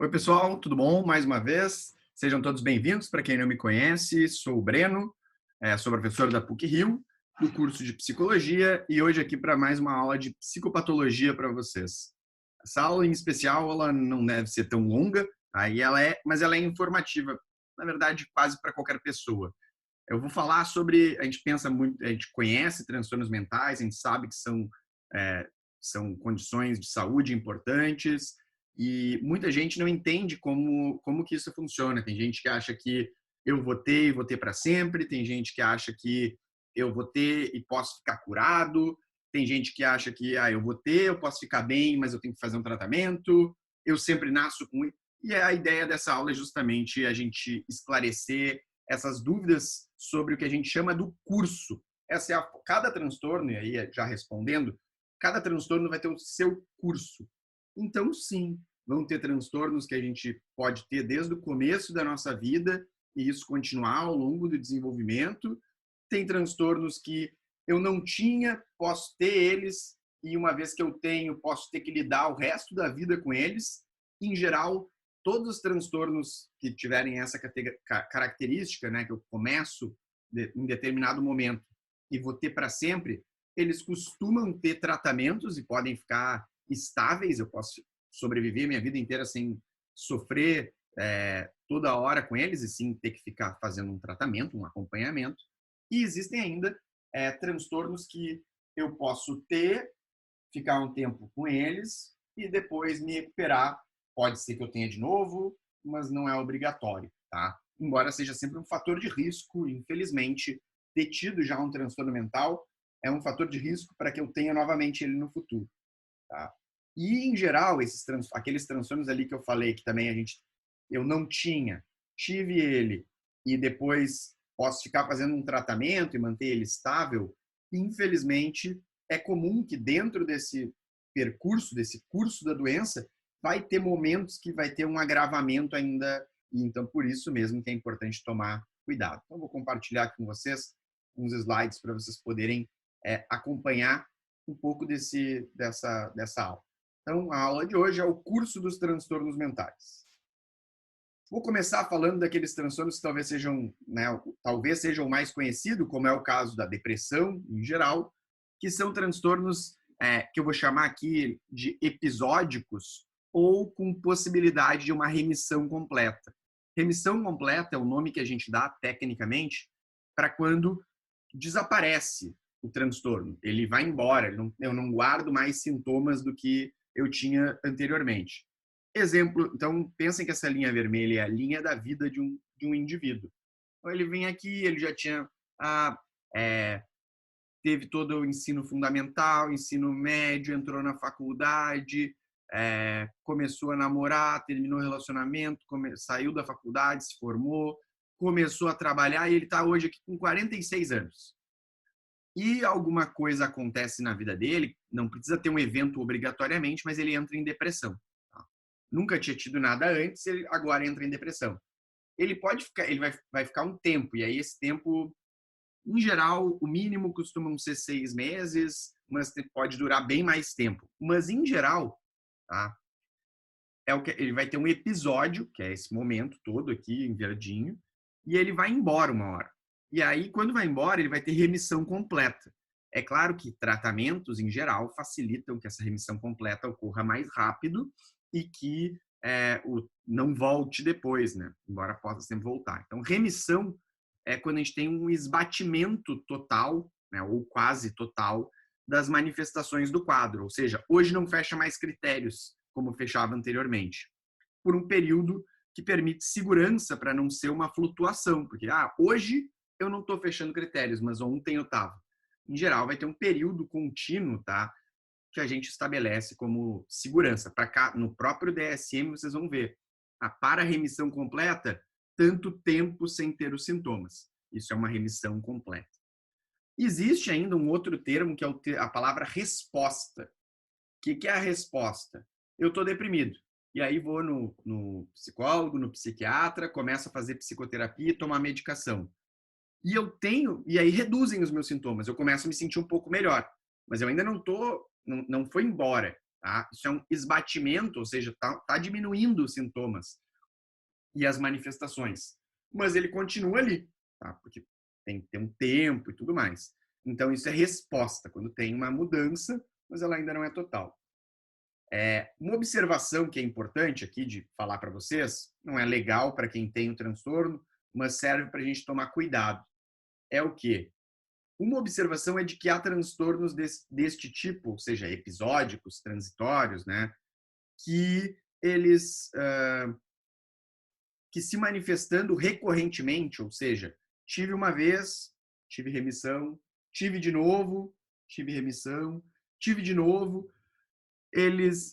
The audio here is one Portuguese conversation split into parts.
Oi, pessoal, tudo bom? Mais uma vez, sejam todos bem-vindos. Para quem não me conhece, sou o Breno, sou professor da PUC-Rio, do curso de Psicologia, e hoje aqui para mais uma aula de psicopatologia para vocês. Essa aula em especial, ela não deve ser tão longa, aí mas ela é informativa, na verdade, quase para qualquer pessoa. Eu vou falar sobre, a gente pensa muito, a gente conhece transtornos mentais, a gente sabe que são condições de saúde importantes, e muita gente não entende como que isso funciona. Tem gente que acha que eu vou ter e vou ter para sempre, tem gente que acha que eu vou ter e posso ficar curado, tem gente que acha que eu vou ter, eu posso ficar bem, mas eu tenho que fazer um tratamento, eu sempre nasço com... E a ideia dessa aula é justamente a gente esclarecer essas dúvidas sobre o que a gente chama do curso. Cada transtorno, e aí já respondendo, cada transtorno vai ter o seu curso. Então, sim, vão ter transtornos que a gente pode ter desde o começo da nossa vida e isso continuar ao longo do desenvolvimento. Tem transtornos que eu não tinha, posso ter eles, e uma vez que eu tenho, posso ter que lidar o resto da vida com eles. Em geral, todos os transtornos que tiverem essa característica, né, que eu começo em determinado momento e vou ter para sempre, eles costumam ter tratamentos e podem ficar estáveis. Eu posso sobreviver minha vida inteira sem sofrer toda hora com eles e sim ter que ficar fazendo um tratamento, um acompanhamento. E existem ainda transtornos que eu posso ter, ficar um tempo com eles e depois me recuperar. Pode ser que eu tenha de novo, mas não é obrigatório, tá? Embora seja sempre um fator de risco, infelizmente, ter tido já um transtorno mental é um fator de risco para que eu tenha novamente ele no futuro, tá? E, em geral, aqueles transtornos ali que eu falei, que também eu não tinha, tive ele, e depois posso ficar fazendo um tratamento e manter ele estável, infelizmente, é comum que dentro desse percurso, desse curso da doença, vai ter momentos que vai ter um agravamento ainda, e então por isso mesmo que é importante tomar cuidado. Então, vou compartilhar com vocês uns slides para vocês poderem acompanhar um pouco dessa aula. Então, a aula de hoje é o curso dos transtornos mentais. Vou começar falando daqueles transtornos que talvez sejam mais conhecidos, como é o caso da depressão, em geral, que são transtornos que eu vou chamar aqui de episódicos ou com possibilidade de uma remissão completa. Remissão completa é o nome que a gente dá, tecnicamente, para quando desaparece o transtorno. Ele vai embora, eu não guardo mais sintomas do que eu tinha anteriormente. Exemplo, então, pensem que essa linha vermelha é a linha da vida de um indivíduo. Então, ele vem aqui, ele já tinha teve todo o ensino fundamental, ensino médio, entrou na faculdade, começou a namorar, terminou o relacionamento, saiu da faculdade, se formou, começou a trabalhar e ele está hoje aqui com 46 anos. E alguma coisa acontece na vida dele, não precisa ter um evento obrigatoriamente, mas ele entra em depressão. Tá? Nunca tinha tido nada antes, ele agora entra em depressão. Ele vai ficar um tempo, e aí esse tempo, em geral, o mínimo costumam ser 6 meses, mas pode durar bem mais tempo. Mas, em geral, tá? Ele vai ter um episódio, que é esse momento todo aqui, em verdinho, e ele vai embora uma hora. E aí, quando vai embora, ele vai ter remissão completa. É claro que tratamentos, em geral, facilitam que essa remissão completa ocorra mais rápido e que não volte depois, né? Embora possa sempre voltar. Então, remissão é quando a gente tem um esbatimento total, né, ou quase total, das manifestações do quadro. Ou seja, hoje não fecha mais critérios, como fechava anteriormente, por um período que permite segurança para não ser uma flutuação. Porque, hoje eu não estou fechando critérios, mas ontem eu estava. Em geral, vai ter um período contínuo, tá, que a gente estabelece como segurança. No próprio DSM, vocês vão ver. Para a remissão completa, tanto tempo sem ter os sintomas. Isso é uma remissão completa. Existe ainda um outro termo, que é a palavra resposta. O que é a resposta? Eu estou deprimido. E aí vou no psicólogo, no psiquiatra, começo a fazer psicoterapia e tomar medicação. E aí reduzem os meus sintomas. Eu começo a me sentir um pouco melhor. Mas eu ainda não foi embora. tá? Isso é um esbatimento, ou seja, tá diminuindo os sintomas e as manifestações. Mas ele continua ali, tá? Porque tem que ter um tempo e tudo mais. Então, isso é resposta, quando tem uma mudança, mas ela ainda não é total. Uma observação que é importante aqui de falar para vocês, não é legal para quem tem o transtorno, mas serve para a gente tomar cuidado. É o quê? Uma observação é de que há transtornos deste tipo, ou seja, episódicos, transitórios, né? Que eles que se manifestando recorrentemente, ou seja, tive uma vez, tive remissão, tive de novo, tive remissão, tive de novo, eles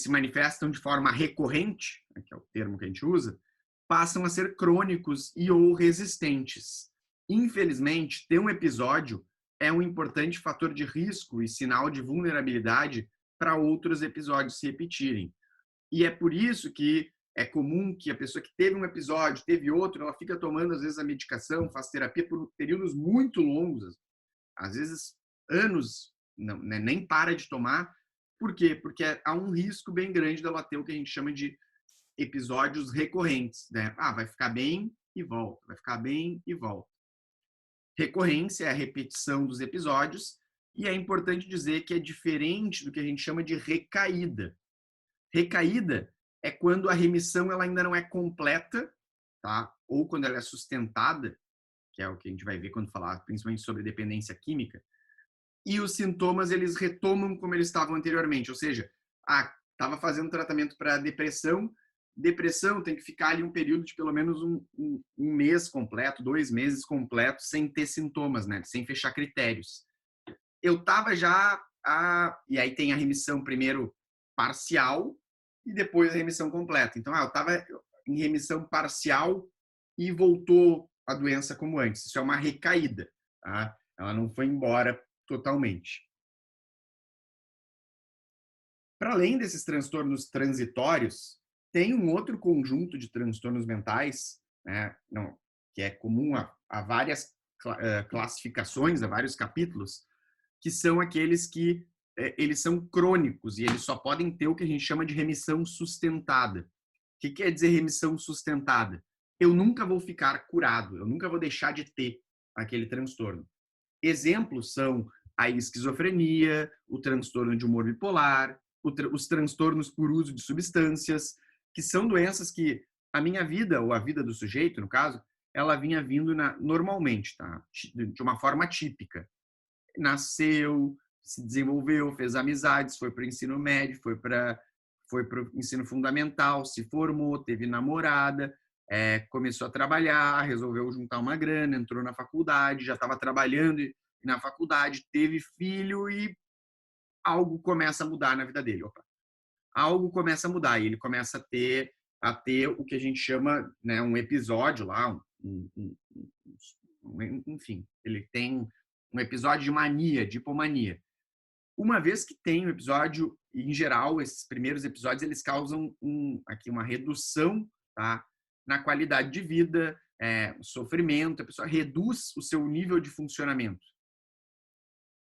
se manifestam de forma recorrente, que é o termo que a gente usa, passam a ser crônicos e ou resistentes. Infelizmente, ter um episódio é um importante fator de risco e sinal de vulnerabilidade para outros episódios se repetirem. E é por isso que é comum que a pessoa que teve um episódio, teve outro, ela fica tomando, às vezes, a medicação, faz terapia por períodos muito longos, às vezes anos, não, né, nem para de tomar. Por quê? Porque há um risco bem grande dela ter o que a gente chama de episódios recorrentes, né? Vai ficar bem e volta, vai ficar bem e volta. Recorrência é a repetição dos episódios, e é importante dizer que é diferente do que a gente chama de recaída. Recaída é quando a remissão ela ainda não é completa, tá? Ou quando ela é sustentada, que é o que a gente vai ver quando falar principalmente sobre dependência química, e os sintomas eles retomam como eles estavam anteriormente, ou seja, estava fazendo tratamento para depressão, depressão tem que ficar ali um período de pelo menos um mês completo, 2 meses completos, sem ter sintomas, né? Sem fechar critérios. Eu estava já, e aí tem a remissão primeiro parcial e depois a remissão completa. Então, eu estava em remissão parcial e voltou a doença como antes. Isso é uma recaída, tá? Ela não foi embora totalmente. Para além desses transtornos transitórios, tem um outro conjunto de transtornos mentais, né, que é comum a várias classificações, a vários capítulos, que são aqueles que eles são crônicos e eles só podem ter o que a gente chama de remissão sustentada. O que quer dizer remissão sustentada? Eu nunca vou ficar curado, eu nunca vou deixar de ter aquele transtorno. Exemplos são a esquizofrenia, o transtorno de humor bipolar, os transtornos por uso de substâncias, que são doenças que a minha vida, ou a vida do sujeito, no caso, ela vinha vindo normalmente, tá? De uma forma típica. Nasceu, se desenvolveu, fez amizades, foi para o ensino médio, foi para o ensino fundamental, se formou, teve namorada, começou a trabalhar, resolveu juntar uma grana, entrou na faculdade, já estava trabalhando na faculdade, teve filho e algo começa a mudar na vida dele. Algo começa a mudar e ele começa a ter o que a gente chama, né, um episódio lá, enfim, ele tem um episódio de mania, de hipomania. Uma vez que tem um episódio, em geral, esses primeiros episódios, eles causam aqui uma redução, tá, na qualidade de vida, sofrimento, a pessoa reduz o seu nível de funcionamento.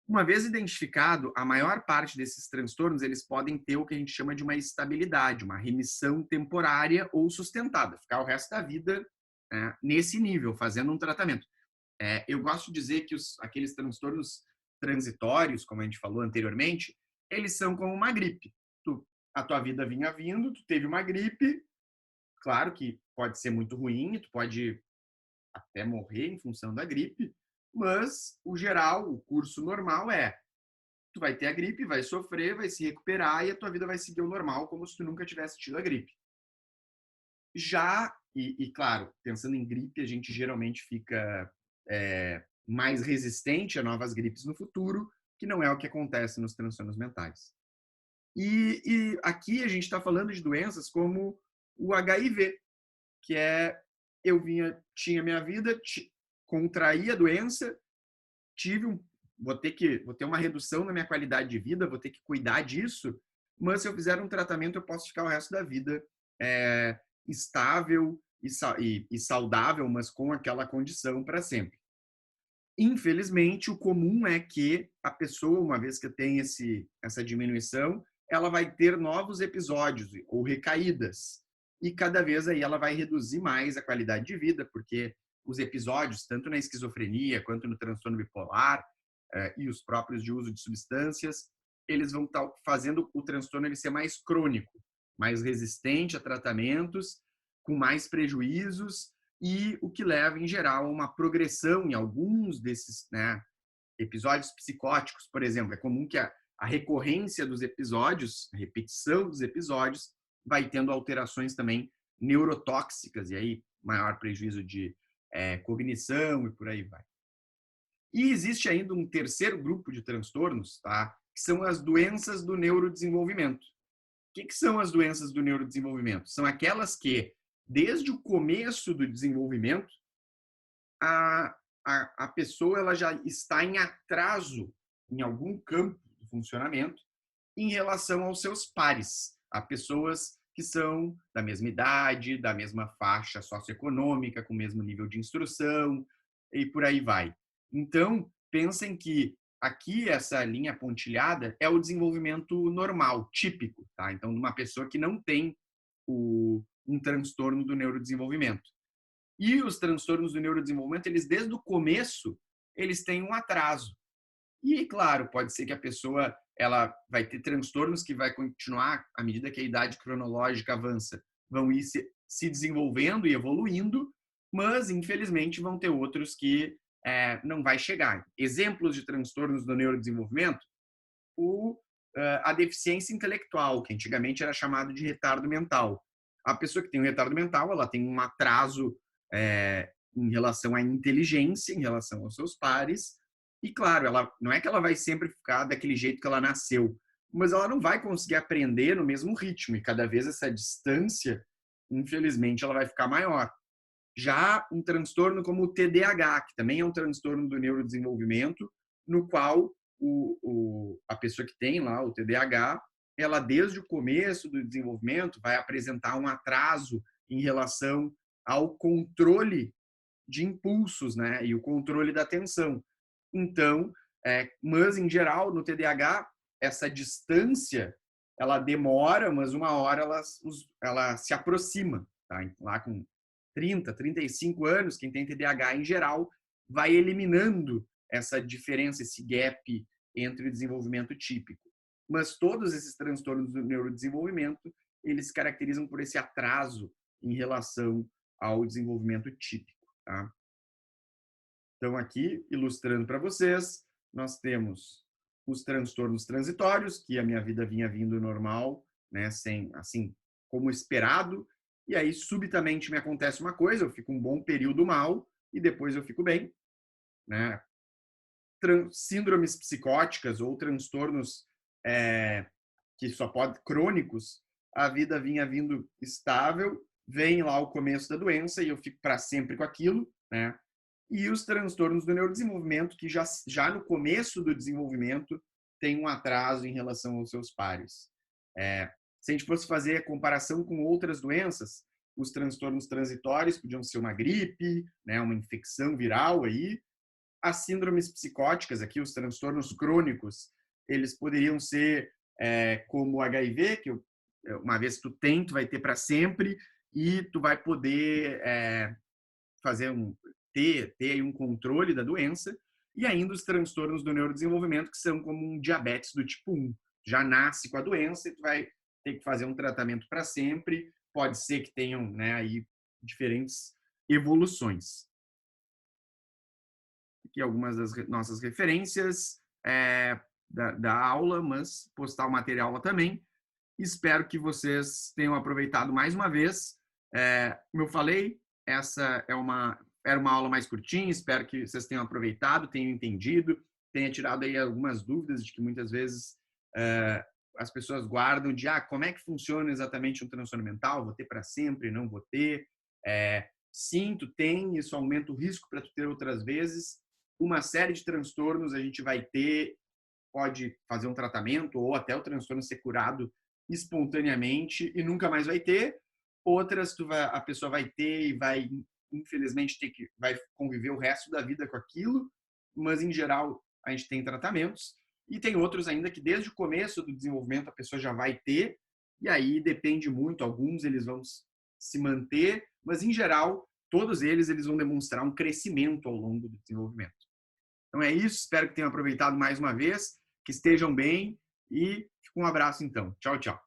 Uma vez identificado, a maior parte desses transtornos, eles podem ter o que a gente chama de uma estabilidade, uma remissão temporária ou sustentada, ficar o resto da vida nesse nível, fazendo um tratamento. Eu gosto de dizer que aqueles transtornos transitórios, como a gente falou anteriormente, eles são como uma gripe. A tua vida vinha vindo, tu teve uma gripe, claro que pode ser muito ruim, tu pode até morrer em função da gripe, mas o geral, o curso normal tu vai ter a gripe, vai sofrer, vai se recuperar e a tua vida vai seguir o normal, como se tu nunca tivesse tido a gripe. Claro, pensando em gripe, a gente geralmente fica mais resistente a novas gripes no futuro, que não é o que acontece nos transtornos mentais. E aqui a gente está falando de doenças como o HIV, que tinha minha vida, contraí a doença, vou ter uma redução na minha qualidade de vida, vou ter que cuidar disso, mas se eu fizer um tratamento, eu posso ficar o resto da vida estável e saudável, mas com aquela condição para sempre. Infelizmente, o comum é que a pessoa, uma vez que tem essa diminuição, ela vai ter novos episódios ou recaídas. E cada vez aí ela vai reduzir mais a qualidade de vida, porque os episódios, tanto na esquizofrenia quanto no transtorno bipolar, e os próprios de uso de substâncias, eles vão estar fazendo o transtorno ele ser mais crônico, mais resistente a tratamentos, com mais prejuízos, e o que leva, em geral, a uma progressão em alguns desses, né, episódios psicóticos, por exemplo. É comum que a recorrência dos episódios, a repetição dos episódios, vai tendo alterações também neurotóxicas, e aí maior prejuízo de cognição e por aí vai. E existe ainda um terceiro grupo de transtornos, tá? Que são as doenças do neurodesenvolvimento. O que são as doenças do neurodesenvolvimento? São aquelas que, desde o começo do desenvolvimento, a pessoa ela já está em atraso em algum campo do funcionamento em relação aos seus pares, a pessoas que são da mesma idade, da mesma faixa socioeconômica, com o mesmo nível de instrução e por aí vai. Então, pensem que aqui essa linha pontilhada é o desenvolvimento normal, típico, tá? Então, de uma pessoa que não tem um transtorno do neurodesenvolvimento. E os transtornos do neurodesenvolvimento, eles desde o começo, eles têm um atraso. E, claro, pode ser que a pessoa ela vai ter transtornos que vai continuar, à medida que a idade cronológica avança, vão ir se desenvolvendo e evoluindo, mas, infelizmente, vão ter outros que não vai chegar. Exemplos de transtornos do neurodesenvolvimento, a deficiência intelectual, que antigamente era chamado de retardo mental. A pessoa que tem um retardo mental, ela tem um atraso em relação à inteligência, em relação aos seus pares, e claro, ela não é que ela vai sempre ficar daquele jeito que ela nasceu, mas ela não vai conseguir aprender no mesmo ritmo, e cada vez essa distância, infelizmente, ela vai ficar maior. Já um transtorno como o TDAH, que também é um transtorno do neurodesenvolvimento, no qual a pessoa que tem lá o TDAH, ela desde o começo do desenvolvimento vai apresentar um atraso em relação ao controle de impulsos, né, e o controle da atenção. Então, mas em geral no TDAH essa distância ela demora, mas uma hora ela se aproxima, tá? Lá com 30, 35 anos, quem tem TDAH em geral vai eliminando essa diferença, esse gap entre o desenvolvimento típico. Mas todos esses transtornos do neurodesenvolvimento, eles se caracterizam por esse atraso em relação ao desenvolvimento típico, tá? Então, aqui, ilustrando para vocês, nós temos os transtornos transitórios, que a minha vida vinha vindo normal, né, sem, assim, como esperado, e aí, subitamente, me acontece uma coisa, eu fico um bom período mal, e depois eu fico bem, né? Síndromes psicóticas ou transtornos que só pode crônicos, a vida vinha vindo estável, vem lá o começo da doença e eu fico para sempre com aquilo, né? E os transtornos do neurodesenvolvimento, que já no começo do desenvolvimento tem um atraso em relação aos seus pares. Se a gente fosse fazer a comparação com outras doenças, os transtornos transitórios podiam ser uma gripe, né, uma infecção viral aí. As síndromes psicóticas, aqui os transtornos crônicos, eles poderiam ser como o HIV, que uma vez que tu tem, tu vai ter para sempre e tu vai poder fazer ter um controle da doença, e ainda os transtornos do neurodesenvolvimento, que são como um diabetes do tipo 1. Já nasce com a doença e tu vai ter que fazer um tratamento para sempre. Pode ser que tenham, né, aí diferentes evoluções. Aqui algumas das nossas referências da aula, mas postar o material lá também. Espero que vocês tenham aproveitado mais uma vez. Como eu falei, essa era uma aula mais curtinha, espero que vocês tenham aproveitado, tenham entendido, tenha tirado aí algumas dúvidas de que muitas vezes as pessoas guardam de como é que funciona exatamente um transtorno mental, vou ter para sempre, não vou ter. Sim, tu tem, isso aumenta o risco para tu ter outras vezes. Uma série de transtornos a gente vai ter, pode fazer um tratamento ou até o transtorno ser curado espontaneamente e nunca mais vai ter. Outras a pessoa vai ter e vai, infelizmente, vai conviver o resto da vida com aquilo, mas em geral a gente tem tratamentos. E tem outros ainda que desde o começo do desenvolvimento a pessoa já vai ter, e aí depende muito, alguns eles vão se manter, mas em geral, todos eles vão demonstrar um crescimento ao longo do desenvolvimento. Então é isso, espero que tenham aproveitado mais uma vez, que estejam bem e um abraço então. Tchau, tchau.